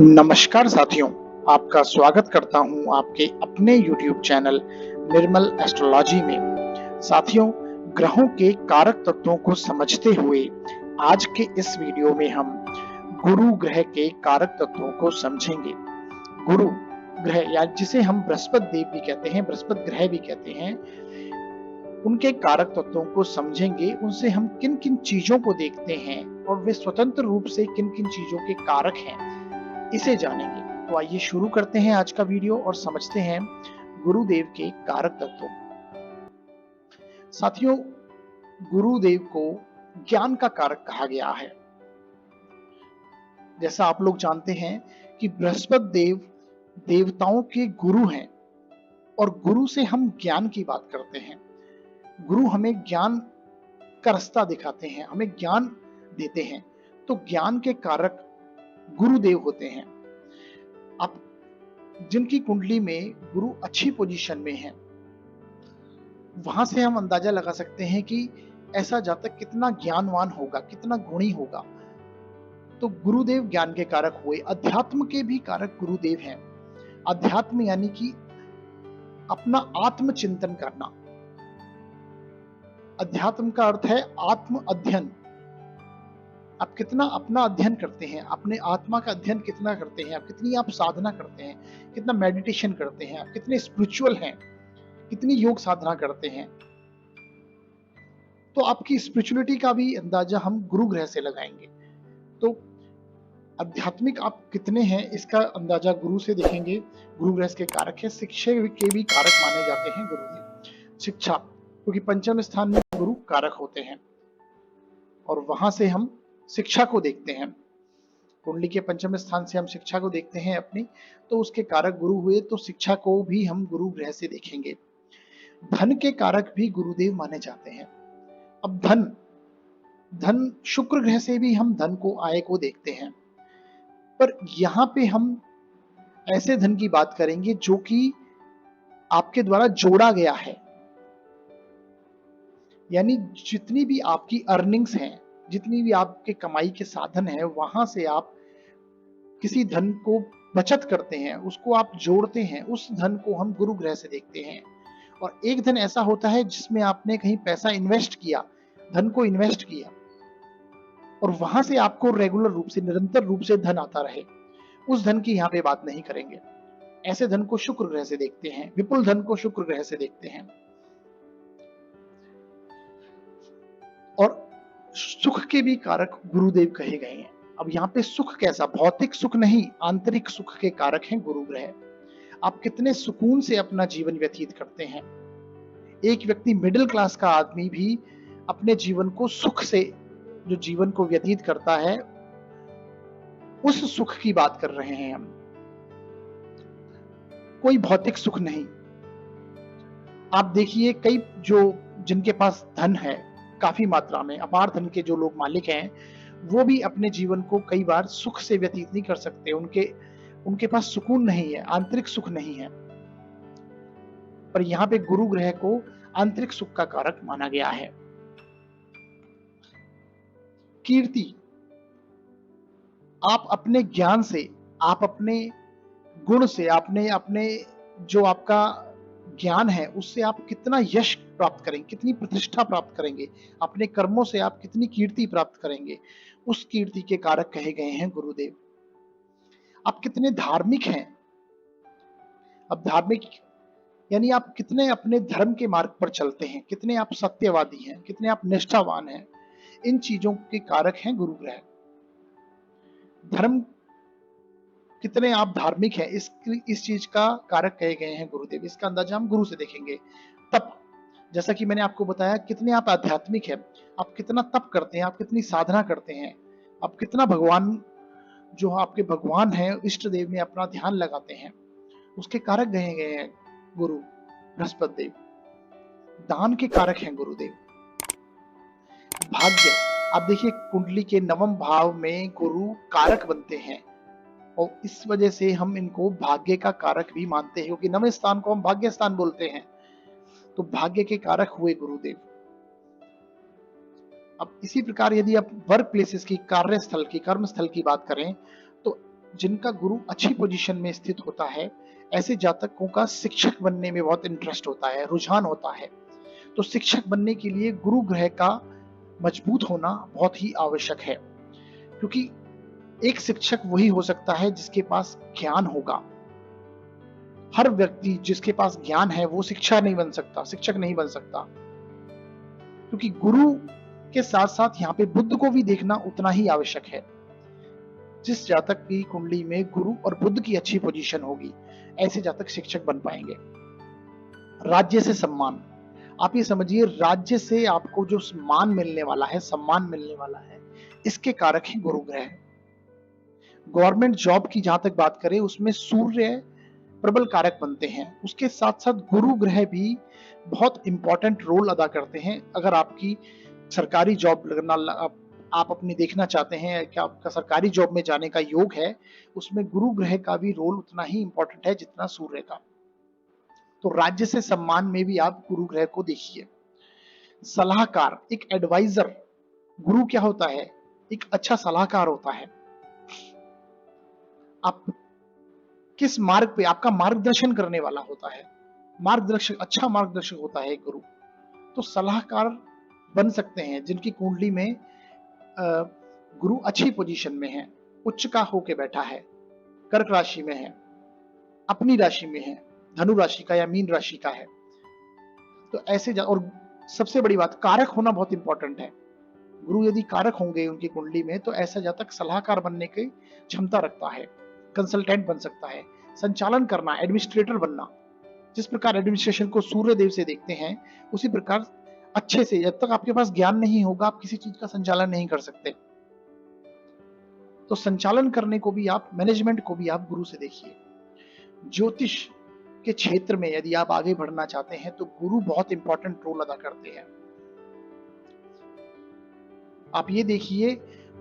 नमस्कार साथियों, आपका स्वागत करता हूं आपके अपने YouTube चैनल निर्मल एस्ट्रोलॉजी में। साथियों, ग्रहों के कारक तत्वों को समझते हुए आज के इस वीडियो में हम गुरु ग्रह के कारक तत्वों को समझेंगे। गुरु ग्रह या जिसे हम बृहस्पति देव भी कहते हैं, बृहस्पति ग्रह भी कहते हैं, उनके कारक तत्वों को समझेंगे। उनसे हम किन किन चीजों को देखते हैं और वे स्वतंत्र रूप से किन किन चीजों के कारक हैं, इसे जानेंगे। तो आइए शुरू करते हैं आज का वीडियो और समझते हैं गुरुदेव के कारक तत्व। साथियों, गुरुदेव को ज्ञान का कारक कहा गया है। जैसा आप लोग जानते हैं कि बृहस्पति देव देवताओं के गुरु हैं और गुरु से हम ज्ञान की बात करते हैं। गुरु हमें ज्ञान का रास्ता दिखाते हैं, हमें ज्ञान देते हैं। तो ज्ञान के कारक गुरुदेव होते हैं। अब जिनकी कुंडली में गुरु अच्छी पोजीशन में है, वहां से हम अंदाजा लगा सकते हैं कि ऐसा जातक कितना ज्ञानवान होगा, कितना गुणी होगा। तो गुरुदेव ज्ञान के कारक हुए। अध्यात्म के भी कारक गुरुदेव हैं। अध्यात्म यानी कि अपना आत्मचिंतन करना। अध्यात्म का अर्थ है आत्म अध्ययन। आप कितना अपना अध्ययन करते हैं, अपने आत्मा का अध्ययन कितना करते हैं, आप कितनी साधना करते हैं, कितना मेडिटेशन करते हैं, आप कितने स्पिरिचुअल हैं, कितनी योग साधना करते हैं। तो आपकी स्पिरिचुअलिटी का भी अंदाजा हम गुरु ग्रह से लगाएंगे। तो आध्यात्मिक आप कितने हैं, इसका अंदाजा गुरु से देखेंगे। गुरु ग्रह के कारक है। शिक्षा के भी कारक माने जाते हैं गुरुदेव। शिक्षा, क्योंकि पंचम स्थान में गुरु कारक होते हैं और वहां से हम शिक्षा को देखते हैं। कुंडली के पंचम स्थान से हम शिक्षा को देखते हैं अपनी, तो उसके कारक गुरु हुए, तो शिक्षा को भी हम गुरु ग्रह से देखेंगे। धन के कारक भी गुरुदेव माने जाते हैं। अब धन शुक्र ग्रह से भी हम धन को, आय को देखते हैं, पर यहां पे हम ऐसे धन की बात करेंगे जो कि आपके द्वारा जोड़ा गया है। यानी जितनी भी आपकी अर्निंग्स हैं, जितनी भी आपके कमाई के साधन हैं, वहां से आप किसी धन को बचत करते हैं, उसको आप जोड़ते हैं, उस धन को हम गुरु ग्रह से देखते हैं। और एक धन ऐसा होता है जिसमें आपने कहीं पैसा इन्वेस्ट किया, धन को इन्वेस्ट किया, और वहां से आपको रेगुलर रूप से, निरंतर रूप से धन आता रहे, उस धन की यहाँ पे बात नहीं करेंगे। ऐसे धन को शुक्र ग्रह से देखते हैं, विपुल धन को शुक्र ग्रह से देखते हैं। और सुख के भी कारक गुरुदेव कहे गए हैं। अब यहाँ पे सुख कैसा, भौतिक सुख नहीं, आंतरिक सुख के कारक हैं गुरु ग्रह। आप कितने सुकून से अपना जीवन व्यतीत करते हैं। एक व्यक्ति, मिडिल क्लास का आदमी भी अपने जीवन को सुख से, जो जीवन को व्यतीत करता है, उस सुख की बात कर रहे हैं हम। कोई भौतिक सुख नहीं। आप देखिए, कई जिनके पास धन है काफी मात्रा में, अपार धन के जो लोग मालिक हैं, वो भी अपने जीवन को कई बार सुख से व्यतीत नहीं कर सकते। उनके पास सुकून नहीं है, आंतरिक सुख नहीं है। पर यहाँ पे गुरु ग्रह को आंतरिक सुख का कारक माना गया है। कीर्ति, आप अपने ज्ञान से, आप अपने गुण से, आपने अपने जो आपका ज्ञान है उससे आप कितना यश प्राप्त करेंगे, कितनी प्रतिष्ठा प्राप्त करेंगे, अपने कर्मों से आप कितनी कीर्ति प्राप्त करेंगे, उस कीर्ति के कारक कहे गए हैं गुरुदेव। आप कितने धार्मिक हैं। अब धार्मिक यानी आप कितने अपने धर्म के मार्ग पर चलते हैं, कितने आप सत्यवादी हैं, कितने आप निष्ठावान हैं। इन चीजों के कारक हैं गुरु ग्रह। धर्म, कितने आप धार्मिक हैं, इस चीज का कारक कहे गए हैं गुरुदेव। इसका अंदाजा हम गुरु से देखेंगे। तप, जैसा कि मैंने आपको बताया, कितने आप आध्यात्मिक हैं, आप कितना तप करते हैं, आप कितनी साधना करते हैं, आप कितना भगवान, जो आपके भगवान हैं, इष्ट देव में अपना ध्यान लगाते हैं, उसके कारक कहे गए हैं गुरु बृहस्पति देव। दान के कारक हैं गुरुदेव। भाग्य, आप देखिए कुंडली के नवम भाव में गुरु कारक बनते हैं और इस वजह से हम इनको भाग्य का कारक भी मानते हैं, क्योंकि नवम स्थान को हम भाग्य स्थान बोलते हैं। तो भाग्य के कारक हुए गुरुदेव। अब इसी प्रकार यदि आप वर्क प्लेसेस की, कार्यस्थल की, कर्मस्थल की बात करें, तो जिनका गुरु अच्छी पोजीशन में स्थित होता है, ऐसे जातकों का शिक्षक बनने में बहुत इंटरेस्ट होता है, रुझान होता है। तो शिक्षक बनने के लिए गुरु ग्रह का मजबूत होना बहुत ही आवश्यक है, क्योंकि एक शिक्षक वही हो सकता है जिसके पास ज्ञान होगा। हर व्यक्ति जिसके पास ज्ञान है वो शिक्षक नहीं बन सकता, क्योंकि गुरु के साथ साथ यहाँ पे बुद्ध को भी देखना उतना ही आवश्यक है। जिस जातक की कुंडली में गुरु और बुद्ध की अच्छी पोजीशन होगी, ऐसे जातक शिक्षक बन पाएंगे। राज्य से सम्मान, आप ये समझिए, राज्य से आपको जो सम्मान मिलने वाला है, इसके कारक है गुरु ग्रह। गवर्नमेंट जॉब की जहां तक बात करें, उसमें सूर्य प्रबल कारक बनते हैं। उसके साथ साथ गुरु ग्रह भी बहुत इंपॉर्टेंट रोल अदा करते हैं। अगर आपकी सरकारी जॉब लगना, आप अपनी देखना चाहते हैं कि आपका सरकारी जॉब में जाने का योग है, उसमें गुरु ग्रह का भी रोल उतना ही इंपॉर्टेंट है जितना सूर्य का। तो राज्य से सम्मान में भी आप गुरु ग्रह को देखिए। सलाहकार, एक एडवाइजर, गुरु क्या होता है? एक अच्छा सलाहकार होता है। आप किस मार्ग पे, आपका मार्गदर्शन करने वाला होता है, अच्छा मार्गदर्शक होता है गुरु। तो सलाहकार बन सकते हैं जिनकी कुंडली में गुरु अच्छी पोजीशन में है, उच्च का होके बैठा है, कर्क राशि में है, अपनी राशि में है, धनु राशि का या मीन राशि का है। तो ऐसे और सबसे बड़ी बात, कारक होना बहुत इंपॉर्टेंट है। गुरु यदि कारक होंगे उनकी कुंडली में, तो ऐसा जातक सलाहकार बनने की क्षमता रखता है, कंसल्टेंट बन सकता है, संचालन करना, एडमिनिस्ट्रेटर बनना। जिस प्रकार एडमिनिस्ट्रेशन को सूर्य देव से देखते हैं, उसी प्रकार अच्छे से, जब तक आपके पास ज्ञान नहीं होगा, आप किसी चीज का संचालन नहीं कर सकते। तो संचालन करने को भी आप, मैनेजमेंट को भी आप गुरु से देखिए। ज्योतिष के क्षेत्र में यदि आप आगे बढ़ना चाहते हैं, तो गुरु बहुत इंपॉर्टेंट रोल अदा करते हैं। आप ये देखिए,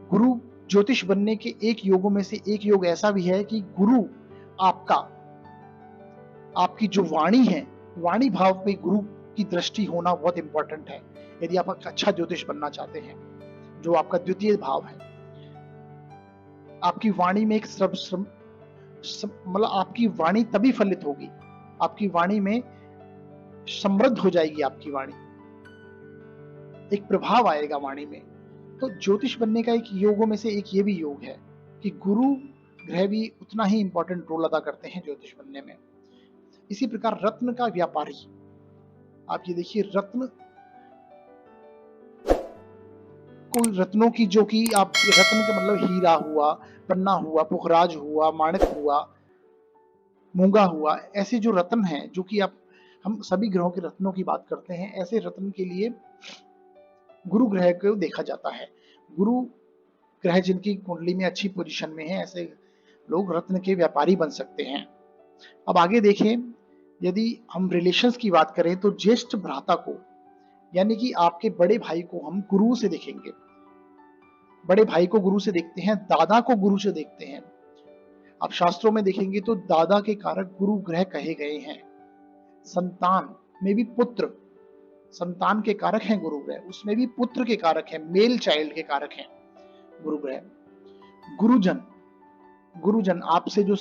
गुरु ज्योतिष बनने के एक योगों में से एक योग ऐसा भी है कि गुरु आपकी जो वाणी है, वाणी भाव पे गुरु की दृष्टि होना बहुत इंपॉर्टेंट है। यदि आप अच्छा ज्योतिष बनना चाहते हैं, जो आपका द्वितीय भाव है, आपकी वाणी में एक मतलब आपकी वाणी तभी फलित होगी, आपकी वाणी में समृद्ध हो जाएगी, आपकी वाणी, एक प्रभाव आएगा वाणी में। तो ज्योतिष बनने का एक योगों में से एक ये भी योग है कि गुरु ग्रह भी उतना ही इंपॉर्टेंट रोल अदा करते हैं ज्योतिष बनने में। इसी प्रकार रत्न का व्यापारी, आप ये देखिए, कोई रत्नों की, जो कि आप रत्न के मतलब हीरा हुआ, पन्ना हुआ, पुखराज हुआ, माणिक हुआ, मूंगा हुआ, ऐसे जो रत्न हैं, जो कि हम सभी ग्रहों के रत्नों की बात करते हैं, ऐसे रत्न के लिए गुरु ग्रह को देखा जाता है। गुरु ग्रह जिनकी कुंडली में अच्छी पोजीशन में है, ऐसे लोग रत्न के व्यापारी बन सकते हैं। अब आगे देखें, यदि हम रिलेशंस की बात करें, तो ज्येष्ठ भ्राता को, यानी कि आपके बड़े भाई को हम गुरु से देखेंगे। बड़े भाई को गुरु से देखते हैं, दादा को गुरु से देखते हैं। आप शास्त्रों में देखेंगे तो दादा के कारक गुरु ग्रह कहे गए हैं। संतान में भी पुत्र, संतान के कारक हैं गुरु ग्रह, उसमें भी पुत्र के कारक हैं, मेल चाइल्ड के कारक हैं गुरु ग्रह। गुरुजन आपसे जो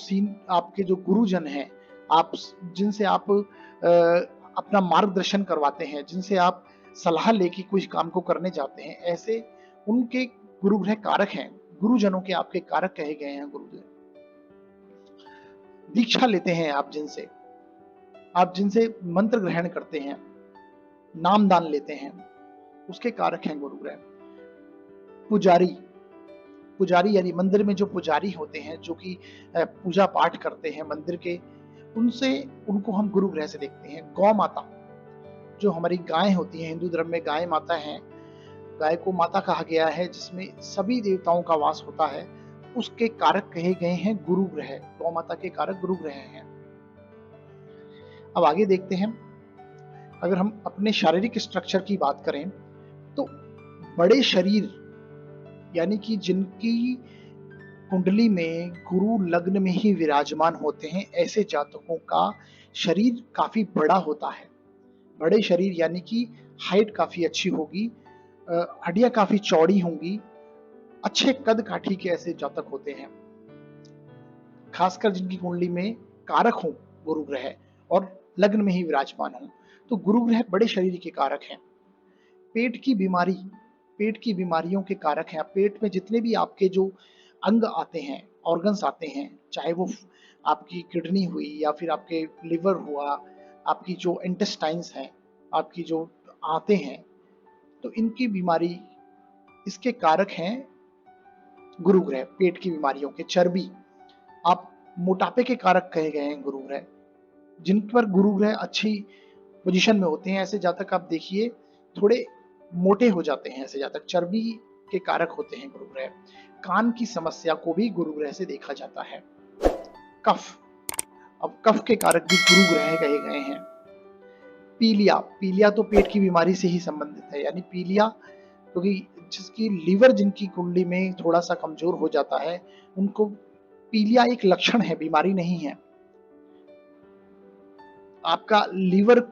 आपके जो गुरुजन हैं, आप जिनसे आप अपना मार्गदर्शन करवाते हैं, जिनसे आप सलाह लेके कुछ काम को करने जाते हैं, ऐसे उनके गुरु ग्रह कारक हैं, गुरुजनों के आपके कारक कहे गए हैं गुरु ग्रह। दीक्षा लेते हैं आप जिनसे मंत्र ग्रहण करते हैं, नाम दान लेते हैं, उसके कारक हैं गुरु ग्रह। पुजारी यानी मंदिर में जो पुजारी होते हैं, जो कि पूजा पाठ करते हैं मंदिर के, उनको हम गुरु ग्रह से देखते हैं। गौ माता, जो हमारी गाय होती है, हिंदू धर्म में गाय माता है, गाय को माता कहा गया है, जिसमें सभी देवताओं का वास होता है, उसके कारक कहे गए हैं गुरु ग्रह। गौ माता के कारक गुरु ग्रह हैं। अब आगे देखते हैं, अगर हम अपने शारीरिक स्ट्रक्चर की बात करें, तो बड़े शरीर, यानी कि जिनकी कुंडली में गुरु लग्न में ही विराजमान होते हैं, ऐसे जातकों का शरीर काफी बड़ा होता है। बड़े शरीर यानी कि हाइट काफी अच्छी होगी, हड्डियां काफी चौड़ी होंगी, अच्छे कद काठी के ऐसे जातक होते हैं। खासकर जिनकी कुंडली में कारक हो गुरु ग्रह और लग्न में ही विराजमान हो, तो गुरु ग्रह बड़े शरीर के कारक हैं। पेट की बीमारी, पेट की बीमारियों के कारक हैं। पेट में जितने भी आपके जो अंग आते हैं, ऑर्गन्स आते हैं, चाहे वो आपकी किडनी हुई या फिर आपके लिवर हुआ, आपकी जो इंटेस्टाइन्स हैं, आपकी जो आते हैं, तो इनकी बीमारी, इसके कारक हैं गुरु ग्रह। पेट की बीमारियों के, चर्बी, आप मोटापे के कारक कहे गए हैं गुरु ग्रह। जिन पर गुरु ग्रह अच्छी पोजीशन में होते हैं, ऐसे जातक आप देखिए थोड़े मोटे हो जाते हैं। ऐसे जातक चर्बी के कारक होते हैं गुरु ग्रह। कान की समस्या को भी गुरु ग्रह से देखा जाता है। कफ, अब कफ के कारक भी गुरु ग्रह कहे गए हैं। पीलिया, पीलिया तो पेट की बीमारी से ही संबंधित है, यानी पीलिया क्योंकि जिसकी लीवर, जिनकी कुंडली में थोड़ा सा कमजोर हो जाता है, उनको पीलिया एक लक्षण है, बीमारी नहीं है। आपका लीवर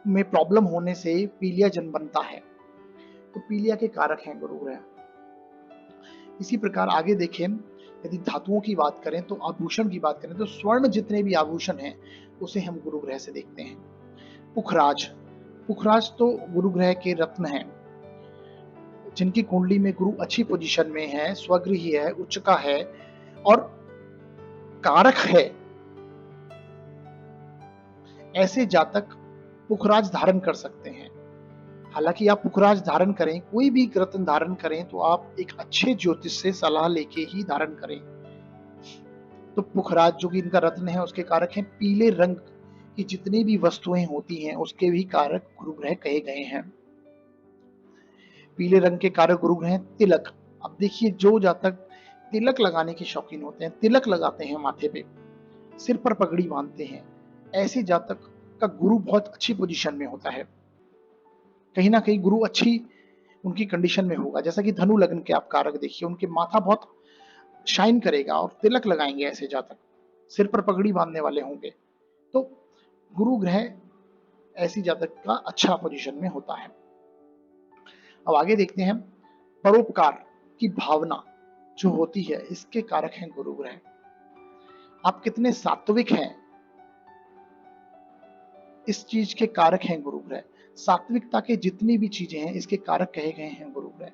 में प्रॉब्लम होने से पीलिया जन्म बनता है, तो पीलिया के कारक हैं गुरु ग्रह। इसी प्रकार आगे देखें, यदि धातुओं की बात करें तो आभूषण की बात करें तो स्वर्ण जितने भी आभूषण हैं उसे हम गुरु ग्रह से देखते हैं। पुखराज, पुखराज तो गुरु ग्रह के रत्न हैं। जिनकी कुंडली में गुरु अच्छी पोजीशन में है, स्वगृही है, उच्चका है और कारक है, ऐसे जातक पुखराज धारण कर सकते हैं। हालांकि आप पुखराज धारण करें, कोई भी रत्न धारण करें, तो आप एक अच्छे ज्योतिष से सलाह लेके ही धारण करें। तो पुखराज जो कि इनका रत्न है, उसके कारक हैं पीले रंग की जितनी भी वस्तुएं होती हैं उसके भी कारक गुरु ग्रह कहे गए हैं। पीले रंग के कारक गुरु ग्रह हैं तिलक। अब देखिए, जो जातक तिलक लगाने के शौकीन होते हैं, तिलक लगाते हैं माथे पे, सिर पर पगड़ी बांधते हैं, ऐसे जातक का गुरु बहुत अच्छी पोजीशन में होता है। कहीं ना कहीं गुरु अच्छी उनकी कंडीशन में होगा। जैसा कि धनु लग्न के आप कारक देखिए, उनके माथा बहुत शाइन करेगा और तिलक लगाएंगे ऐसे जातक, सिर पर पगड़ी बांधने वाले होंगे, तो गुरु ग्रह ऐसी जातक का अच्छा पोजीशन में होता है। अब आगे देखते हैं, परोपकार की भावना जो होती है, इसके कारक हैं गुरु ग्रह। आप कितने सात्विक हैं, इस चीज के कारक हैं गुरु ग्रह। सात्विकता के जितनी भी चीजें हैं, इसके कारक कहे गए हैं गुरु ग्रह।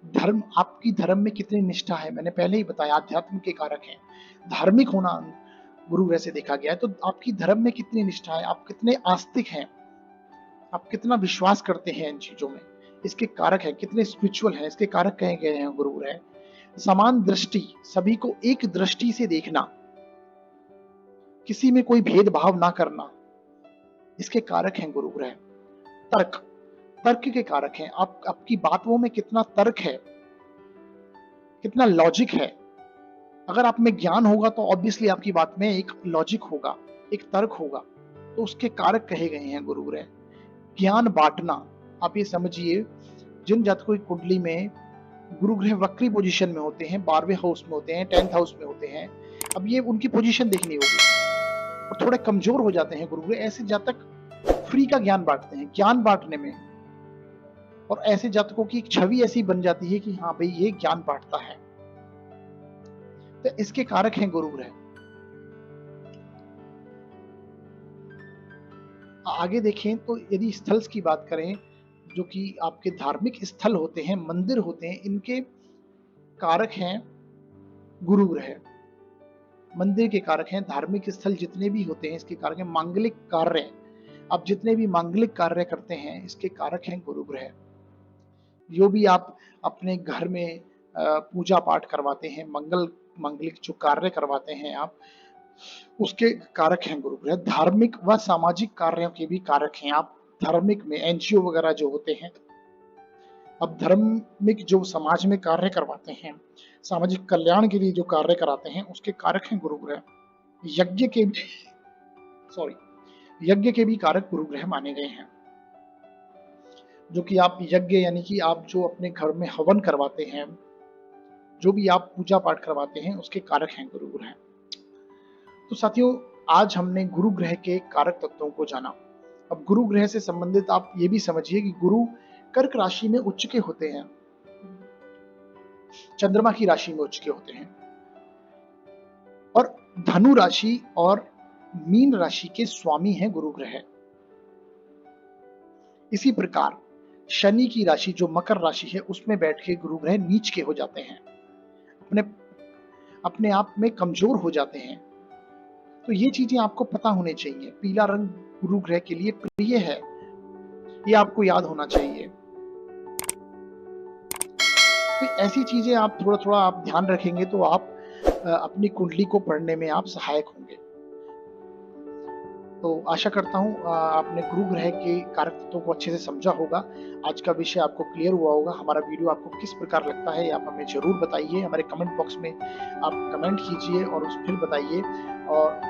धर्म, आपकी धर्म में कितनी निष्ठा है, मैंने पहले ही बताया, अध्यात्म के कारक हैं। धार्मिक होना गुरु ग्रह से देखा गया है, तो आपकी धर्म में कितनी निष्ठा है, आप कितने आस्तिक हैं, आप कितना विश्वास करते हैं इन चीजों में, इसके कारक है। कितने स्पिरिचुअल हैं, इसके कारक कहे गए हैं गुरु ग्रह। समान दृष्टि, सभी को एक दृष्टि से देखना, किसी में कोई भेदभाव ना करना, इसके कारक हैं गुरु ग्रह। तर्क, तर्क के कारक हैं। आपकी बातों में कितना तर्क है, कितना लॉजिक है। अगर आप में ज्ञान होगा तो ऑब्वियसली आपकी बात में एक लॉजिक होगा, एक तर्क होगा, तो उसके कारक कहे गए हैं गुरु ग्रह। ज्ञान बांटना, आप ये समझिए, जिन जातकों की कुंडली में गुरु ग्रह वक्री पोजीशन में होते हैं, 12वें हाउस में होते हैं, 10th हाउस में होते हैं, अब ये उनकी पोजीशन देखनी होगी, और थोड़े कमजोर हो जाते हैं गुरु ग्रह, ऐसे जातक फ्री का ज्ञान बांटते हैं, ज्ञान बांटने में, और ऐसे जातकों की एक छवि ऐसी बन जाती है कि हाँ भाई ये ज्ञान बांटता है, तो इसके कारक हैं गुरु ग्रह। आगे देखें तो यदि स्थल की बात करें, जो कि आपके धार्मिक स्थल होते हैं, मंदिर होते हैं, इनके कारक हैं गुरु ग्रह। मंदिर के कारक हैं, धार्मिक स्थल जितने भी होते हैं इसके कारक हैं। मांगलिक कार्य, आप जितने भी मांगलिक कार्य करते हैं इसके कारक हैं गुरु ग्रह। जो भी आप अपने घर में पूजा पाठ करवाते हैं, मांगलिक जो कार्य करवाते हैं आप, उसके कारक हैं गुरु ग्रह। धार्मिक व सामाजिक कार्यों के भी कारक हैं। आप धार्मिक में एनजीओ वगैरह जो होते हैं, अब धार्मिक जो समाज में कार्य करवाते हैं, सामाजिक कल्याण के लिए जो कार्य कराते हैं, उसके कारक हैं गुरु ग्रह। यज्ञ के भी यज्ञ के भी कारक गुरु ग्रह माने गए हैं। जो कि आप यज्ञ, यानी कि आप जो अपने घर में हवन करवाते हैं, जो भी आप पूजा पाठ करवाते हैं, उसके कारक हैं गुरु ग्रह। तो साथियों, आज हमने गुरु ग्रह के कारक तत्वों को जाना। अब गुरु ग्रह से संबंधित आप ये भी समझिए कि गुरु कर्क राशि में उच्च के होते हैं, चंद्रमा की राशि में उच्च के होते हैं। और धनु राशि और मीन राशि के स्वामी हैं गुरु ग्रह। इसी प्रकार शनि की राशि जो मकर राशि है उसमें बैठ के गुरु ग्रह नीच के हो जाते हैं, अपने अपने आप में कमजोर हो जाते हैं। तो ये चीजें आपको पता होनी चाहिए। पीला रंग गुरु ग्रह के लिए प्रिय है, ये आपको याद होना चाहिए। तो ऐसी चीजें आप थोड़ा थोड़ा आप ध्यान रखेंगे तो आप अपनी कुंडली को पढ़ने में आप सहायक होंगे। तो आशा करता हूँ आपने गुरु ग्रह के कारक तत्वों को अच्छे से समझा होगा। आज का विषय आपको क्लियर हुआ होगा। हमारा वीडियो आपको किस प्रकार लगता है आप हमें जरूर बताइए, हमारे कमेंट बॉक्स में आप कमेंट कीजिए और उस फिर बताइए। और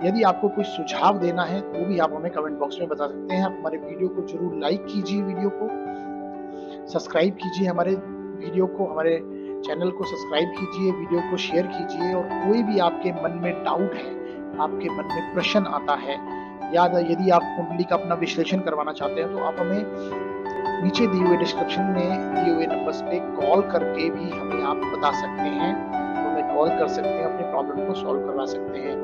यदि आपको कोई सुझाव देना है तो भी आप हमें कमेंट बॉक्स में बता सकते हैं। आप हमारे वीडियो को जरूर लाइक कीजिए, वीडियो को सब्सक्राइब कीजिए, हमारे वीडियो को, हमारे चैनल को सब्सक्राइब कीजिए, वीडियो को शेयर कीजिए। और कोई भी आपके मन में डाउट है, आपके मन में प्रश्न आता है, यदि आप कुंडली का अपना विश्लेषण करवाना चाहते हैं तो आप हमें नीचे दिए हुए डिस्क्रिप्शन में दिए हुए नंबर्स पे कॉल करके भी हमें आप बता सकते हैं, हमें कॉल कर सकते हैं, अपने प्रॉब्लम को सॉल्व करवा सकते हैं।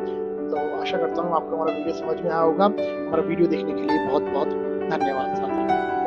तो आशा करता हूँ आपको हमारा वीडियो समझ में आया होगा। हमारा वीडियो देखने के लिए बहुत बहुत धन्यवाद साथियों।